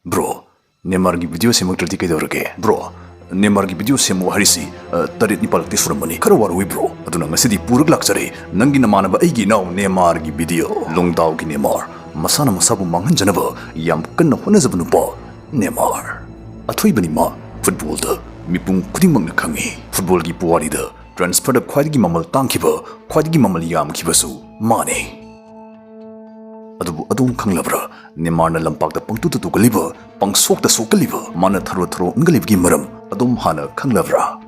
Bro, Neymar की video से मगटर दिखे दौरके. Bro, Neymar की वीडियो से मुहारिसी तरीत निपालती सुरमनी. करो वारुई bro. अदुना मसीदी पूरक लाक्चरे. नंगी नमानबा ऐगी नाउ Neymar की वीडियो. लोंगदाव की Neymar. Masana Masa Manghanjaba yam Manghanjaba Nupa Neymar. Athoy bani ma football da mipung kudimang na khangi. Football ki puwari da transfer da khwaidigi mamal tangkiba khwaidigi mamal yam kibasu mane. Adubu adum khanglabra Neymar na lampak da pangtu tu galiba pangsok da sokaliba mana tharo tharo ngalibgi maram adum hana khanglabra.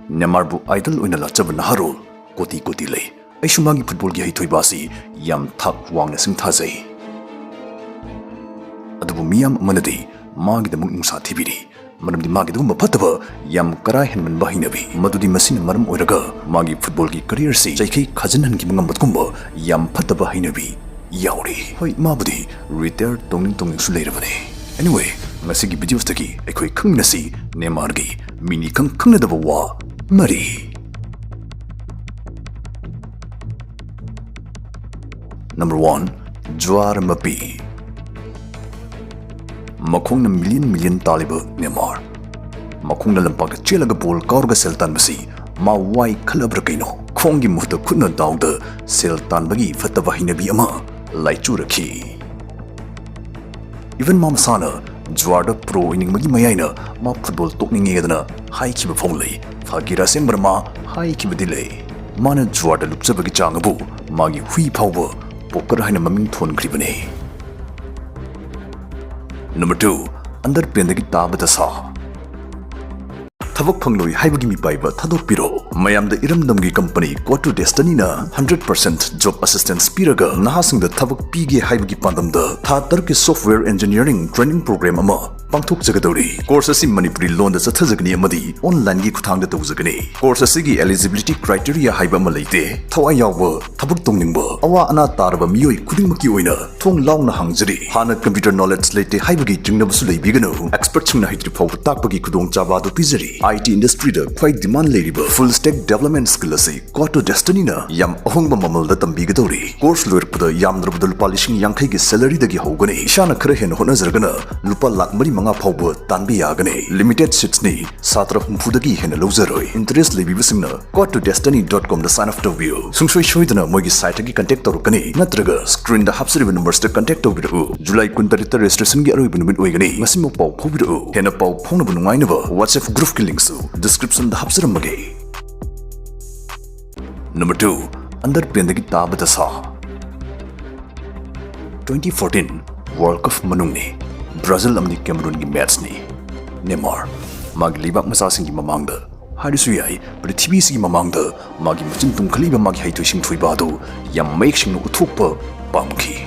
Neymar bu idol oina lachaba naharol koti koti lei. Aishumagi football ki haitoi basi yam thak wang na singthazai. Adubu miyam manadi magi da mung sa thibiri. Maram di magi da mafataba yam karai henman bahinabi. Madudi masin maram oiraga magi football ki career si jaikai khajanan ki mangambat kumba yam fataba hainabi yauri. Hoi mabudi retire tongning sulairabane. Anyway, ngasi ki videos taki aikoi khangnasi Neymar gi mini khangnadaba wa mari. Number 1. Juar Mapi. Makong na million taliba Neymar. Makong na lampak chelaga bol kaurga seltan basi ma wai khalabra kaino. Khongi muhta khunna dawda seltan bagi fataba hinabi ama laichu rakhi. Even ma Masana Juar da pro ining magi mayaina ma football tokning edana hai kiba phonglei. Fagira sembar ma hai kiba dilei. Mana Juar da lupchabagi changabu magi hui phawba poker haina maming thon kribane. Number 2. Under pendagi tabata sa. Thabak phangloi haibagi mi paiba thadok piro. Mayam da iramdamgi company Quarter Destiny na 100% job assistance piraga nahasing da thabak pige haibagi pandam da tha tarki software engineering training program ama pangthok jagadori. Course asi Manipuri loan da chathajagni amadi online gi khuthang da tawjagani. Course asi gi eligibility criteria haiba ama leite. Thawai yawba thabak tongningba awa ana tarba miyoi khudingmaki oina thong launa hangjari. Hana computer knowledge leite haibagi jingnabasu leibigano. Expert chungna haitri phaw takpagi khudong chaba do pizari. IT industry da khwai demand leiriba full stack development skill asi Quarter Destiny na yam ahongba mamal da tambigadori. Course loirpada yamdrabda lupa 50,000 gi salary dagi hogani. Ishana khara hen honazargana lupa lakh mari manga phawba tanbi yagane. Limited seats ni satra humphudagi hen lozaroi. Interest leibibasingna quarterdestiny.com da sign up tawbiyo. Sungsoi shoidana moigi site gi contact tawrukani natraga screen da hapsariba numbers da contact tawbiru. July 23 registration gi aroiba numit oigani. Ngasimo paw phawbiru. Hena paw phawnabu nungainaba WhatsApp group ki links description da hapsaramage. Number 2. Under pendagi tabata sa. 2014 World Cup manungni Brazil amni Cameroon gi match ni Neymar magi libak masasing gi mamangda harisu yai prithvi si gi mamangda magi machin tum khaliba magi haitoi sing thuiba do yam make sing no uthukpa pamki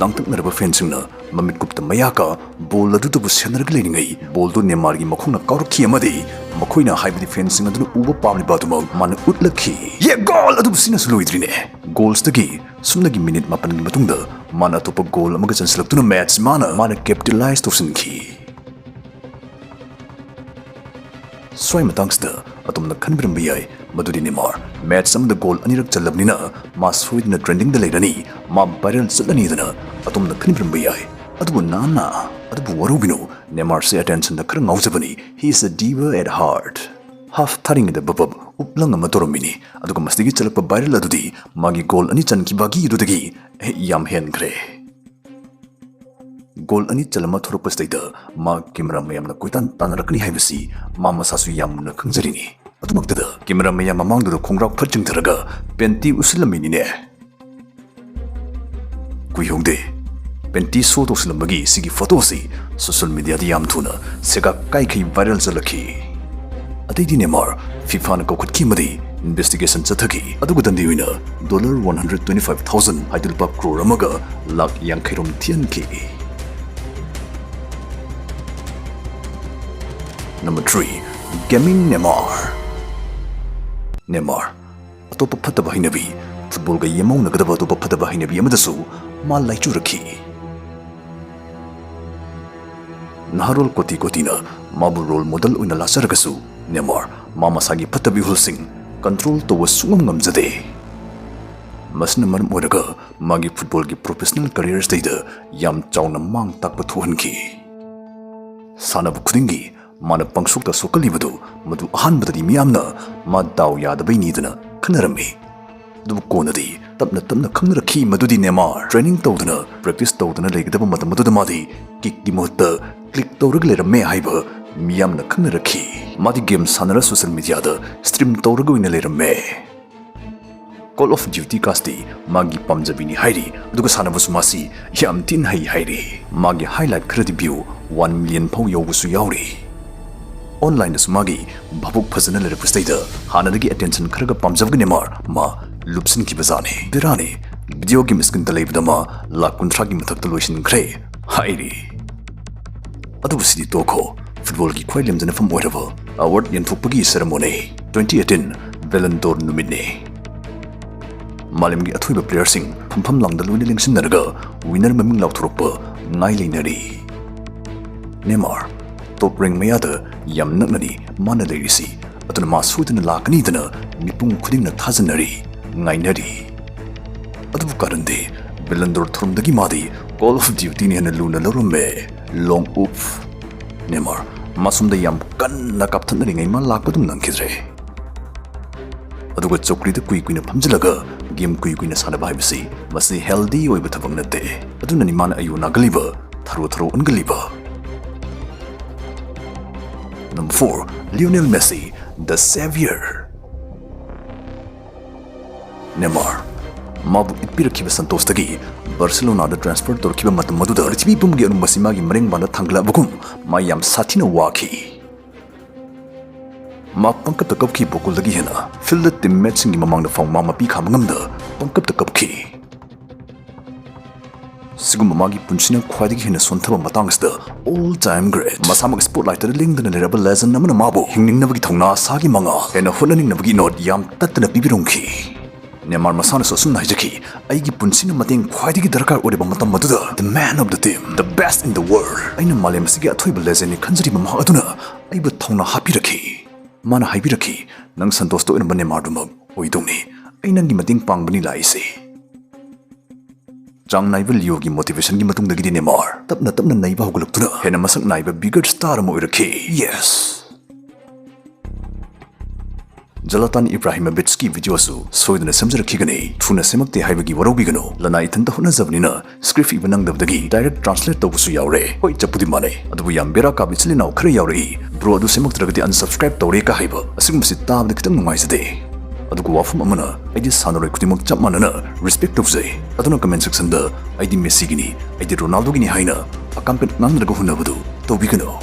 langtak narba fencing na mamit gupta mayaka ball adu tu busenarga leningai ball do Neymar gi makhuna kaurki amadi makoina haibdi fencing adu uba pamli badu man utlakhi ye goal adu busina suluidrine goals tagi sumnagi minute mapan gi matungda mana topa goal amaga chanslaktuna match mana capitalize tosinki swai matangsta atumna khanbiram yai madudi Neymar match samda goal anirak chalabnina ma soidna trending da leirani ma viral chalani dana atumna khanbiram yai adubu nana adubu warubino Neymar se attention da khara ngaujabani he is a diva at heart half tharing da babab uplang amatoromini aduga mastigi chalakpa viral adudi magi goal ani chanki bagi idudagi yam hen gre goal ani chalama thorokpa staida ma camera mayamna koitan tanarakni haibasi ma masasu yamna khangjarini adumaktada camera mayam mamangdu khongrak phaching tharaga penti usilamini ne kuihongde penti so toslambagi sigi photo si social media di yam thuna sega kai khai viral jalakhi adidi Neymar FIFA na kokut madi investigation chathaki adugu dandi wina $125,000 haidulpa crore amaga lakh yankairom thianki. Number 3. Gaming Neymar atopa phataba hainabi football ga yemau nagadaba atopa phataba hainabi amadasu ma laichu rakhi naharol koti na mabu role model oina lasaragasu Neymar mama sagi phatabi hulsing control to wasungam ngamjade Masana maram oiraga magi football gi professional career stage yam chauna mang takpa thuhanki. Sanabu khudingi mana pangsukta sokalibadu madu ahanbadadi miyamna ma daw yadabai nidana khanarami. Dubu konadi tapna khangnarakhi madudi Neymar training tawdana practice tawdana leigidaba matam madуда madi kick gi mohta click tawraga lerame haiba miyamna khangnarakhi. Madi game sanara social media da stream tawraga oina lerame. Call of Duty casti magi pamjabini hairi aduga sanabusu masi yam tin hairi magi highlight credit view 1 million phau yobusu yauri. Online da sumagi babuk phazana lere pustaida hanadagi attention kharaga pamjabga Neymar ma lupsin ki bazani birani video game skin ta leibdama la kuntra gi mathak loisin khre hairi. Adu sidi toko football gi khwai lemjana fam oiraba award yanthokpagi ceremony 2018 Ballon d'Or numine. Malimgi athuiba player sing pham langda loina lengsinaraga winner maming lauthorokpa ngai leinari. Neymar top rank mayada yam naknani mana leirisi atuna ma sudana lakani dana mipung khudingna thajanari ngainari. Adu karande Ballon d'Or thurumdagi madi Call of Duty ni hana luna lorume long oof. Neymar masumda yam kanna kapthanari ngai ma lakpadum nangkidre. Aduga chokri da kuina phamjalaga game kuina sanaba haibasi masi healthy oiba thabang nate aduna ni mana ayu nagaliba tharo ungaliba. Number 4 Lionel Messi the savior. Neymar mabu itpirakiba santostagi Barcelona da transfer torkiba matam maduda rithbi pumgi anu masimagi mareng banda thangla bagum mayam sathina waki. Ma pangkap takapki bokul lagi hena field teammates singi mamang da fong mama pi khamngamda pangkap takapki. Sigum magi punchina khwadigi hena sonthaba matangsta all time great masamag spotlight da lingdana leraba legend namana mabu hingningna bagi thongna sagi manga hena honaning nabagi not yam tatna pibirongki. Neymar masana sosum naijaki aigi punchina mateng khwadigi darkar oreba matam maduda the man of the team the best in the world aina malem sigi athoiba legend ni khanjari mama aduna aiba thongna hapiraki. Mana haibiraki nang santos to ina Neymar dumag oidongni ainangi mating pangbani laise. Jang naiba Leo gi motivation gi matung dagi Neymar tapna naiba huguluktuna hena masak naiba bigger star mo iraki. Yes. Zlatan Ibrahimovic ki video su soidana samjarakigani thuna semakte haibagi warobigano lana ithanta huna zabnina script ibanang dabdagi direct translate tawbusu yaure hoi chapudi mane adubu yam bera ka bichli naw khare yaure bro adu semaktragati unsubscribe tawre ka haiba asigumsi tabda kitang numaisade adugu wafum amana aidi sanore kutimok chapmanana respect tawzai aduna comment section da aidi Messi gini aidi Ronaldo gini haina akampen nandraga hunabadu tawbigano.